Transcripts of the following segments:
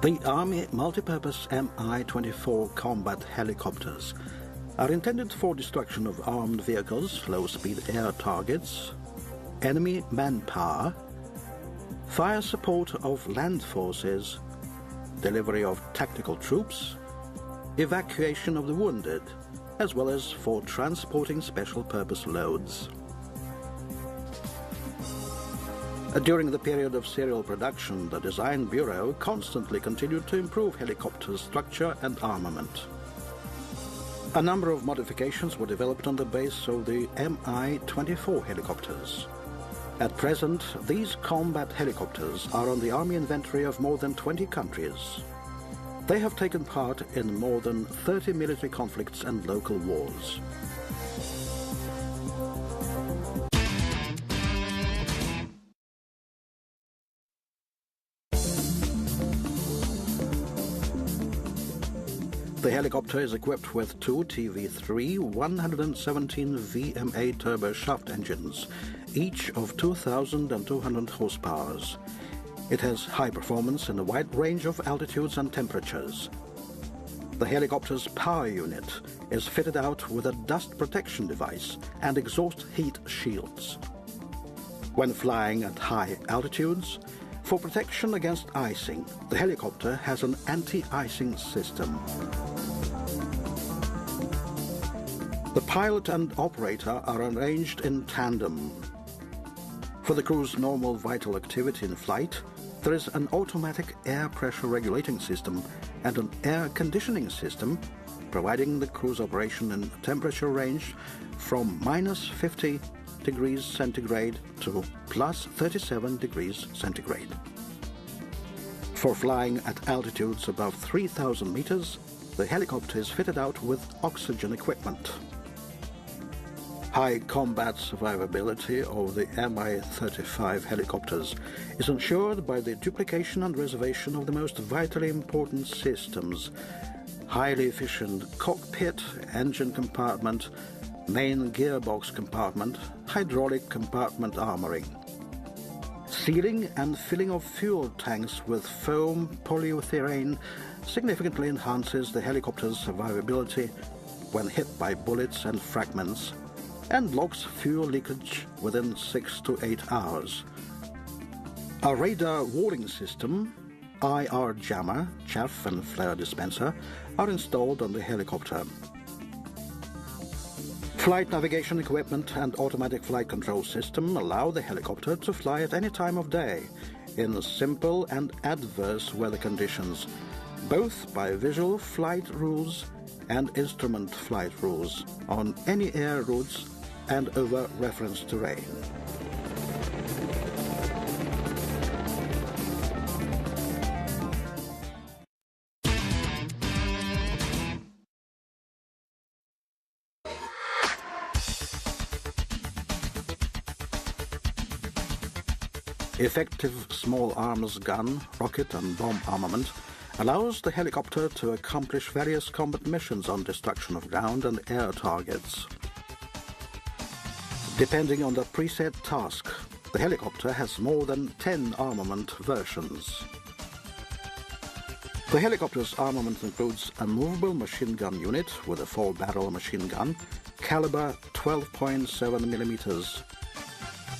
The Army multipurpose Mi-24 combat helicopters are intended for destruction of armed vehicles, low-speed air targets, enemy manpower, fire support of land forces, delivery of tactical troops, evacuation of the wounded, as well as for transporting special-purpose loads. During the period of serial production, the Design Bureau constantly continued to improve helicopter structure and armament. A number of modifications were developed on the base of the Mi-24 helicopters. At present, these combat helicopters are on the Army inventory of more than 20 countries. They have taken part in more than 30 military conflicts and local wars. The helicopter is equipped with two TV3 117 VMA turboshaft engines, each of 2,200 horsepower. It has high performance in a wide range of altitudes and temperatures. The helicopter's power unit is fitted out with a dust protection device and exhaust heat shields. When flying at high altitudes, for protection against icing, the helicopter has an anti-icing system. The pilot and operator are arranged in tandem. For the crew's normal vital activity in flight, there is an automatic air pressure regulating system and an air conditioning system, providing the crew's operation in a temperature range from minus 50 degrees centigrade to plus 37 degrees centigrade. For flying at altitudes above 3,000 meters, the helicopter is fitted out with oxygen equipment. High combat survivability of the Mi-35 helicopters is ensured by the duplication and reservation of the most vitally important systems: highly efficient cockpit, engine compartment, main gearbox compartment, hydraulic compartment armoring. Sealing and filling of fuel tanks with foam polyurethane significantly enhances the helicopter's survivability when hit by bullets and fragments, and blocks fuel leakage within 6 to 8 hours. A radar warning system, IR jammer, chaff and flare dispenser are installed on the helicopter. Flight navigation equipment and automatic flight control system allow the helicopter to fly at any time of day in simple and adverse weather conditions, both by visual flight rules and instrument flight rules on any air routes and over reference terrain. Effective small arms gun, rocket and bomb armament allows the helicopter to accomplish various combat missions on destruction of ground and air targets. Depending on the preset task, the helicopter has more than 10 armament versions. The helicopter's armament includes a movable machine gun unit with a 4-barrel machine gun, caliber 12.7 millimeters,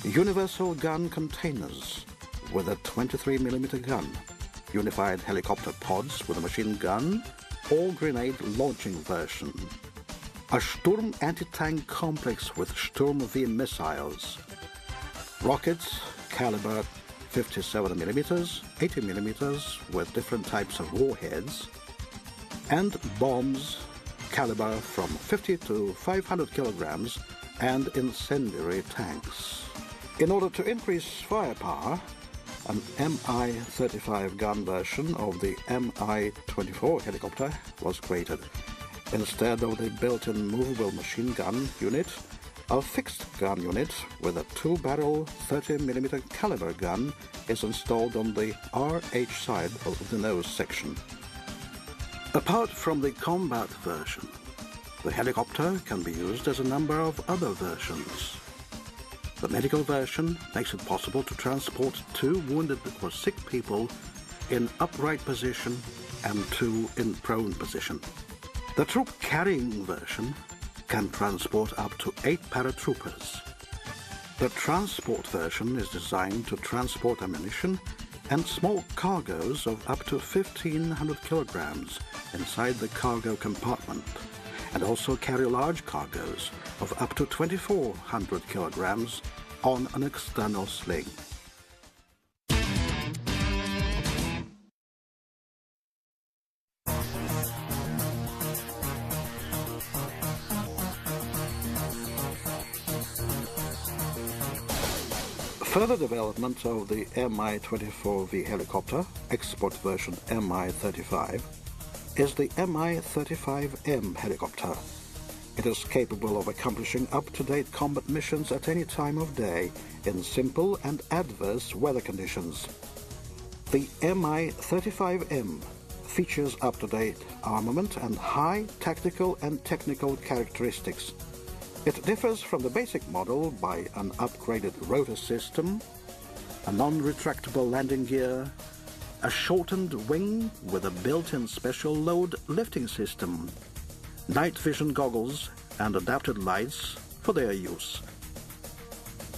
universal gun containers with a 23 millimeter gun, unified helicopter pods with a machine gun or grenade launching version, a Sturm anti-tank complex with Sturm V missiles, rockets caliber 57 millimeters, 80 millimeters with different types of warheads, and bombs caliber from 50 to 500 kilograms and incendiary tanks. In order to increase firepower, an Mi-35 gun version of the Mi-24 helicopter was created. Instead of the built-in movable machine gun unit, a fixed gun unit with a 2-barrel 30mm caliber gun is installed on the RH side of the nose section. Apart from the combat version, the helicopter can be used as a number of other versions. The medical version makes it possible to transport 2 wounded or sick people in upright position and 2 in prone position. The troop carrying version can transport up to 8 paratroopers. The transport version is designed to transport ammunition and small cargoes of up to 1,500 kilograms inside the cargo compartment, and also carry large cargoes of up to 2,400 kilograms on an external sling. Further development of the Mi-24V helicopter, export version Mi-35, is the Mi-35M helicopter. It is capable of accomplishing up-to-date combat missions at any time of day in simple and adverse weather conditions. The Mi-35M features up-to-date armament and high tactical and technical characteristics. It differs from the basic model by an upgraded rotor system, a non-retractable landing gear, a shortened wing with a built-in special load lifting system, night vision goggles and adapted lights for their use,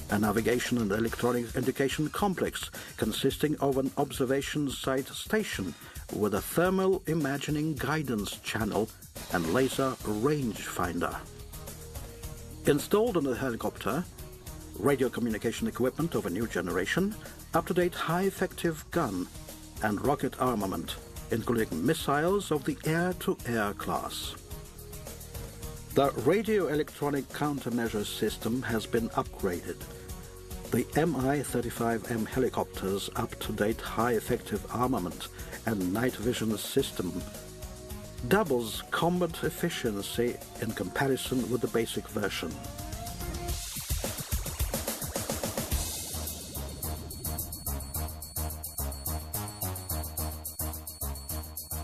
a navigation and electronic indication complex consisting of an observation site station with a thermal imaging guidance channel and laser range finder. Installed on the helicopter, radio communication equipment of a new generation, up-to-date high-effective gun, and rocket armament, including missiles of the air-to-air class. The radio-electronic countermeasure system has been upgraded. The Mi-35M helicopter's up-to-date high-effective armament and night vision system doubles combat efficiency in comparison with the basic version.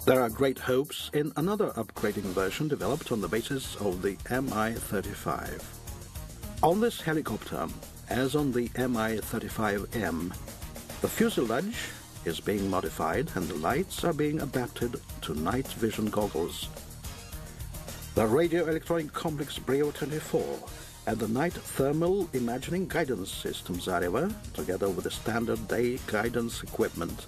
There are great hopes in another upgrading version developed on the basis of the Mi-35. On this helicopter, as on the Mi-35M, the fuselage is being modified and the lights are being adapted to night vision goggles. The radio-electronic complex Brio 24 and the night thermal imaging guidance systems, however, together with the standard day guidance equipment,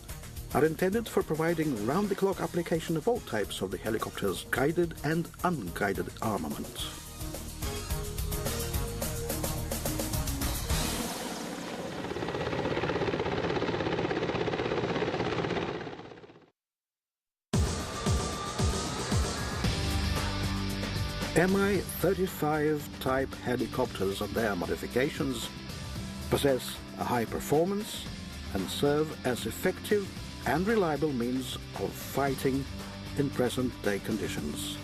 are intended for providing round-the-clock application of all types of the helicopter's guided and unguided armament. Mi-35 type helicopters and their modifications possess a high performance and serve as effective and reliable means of fighting in present-day conditions.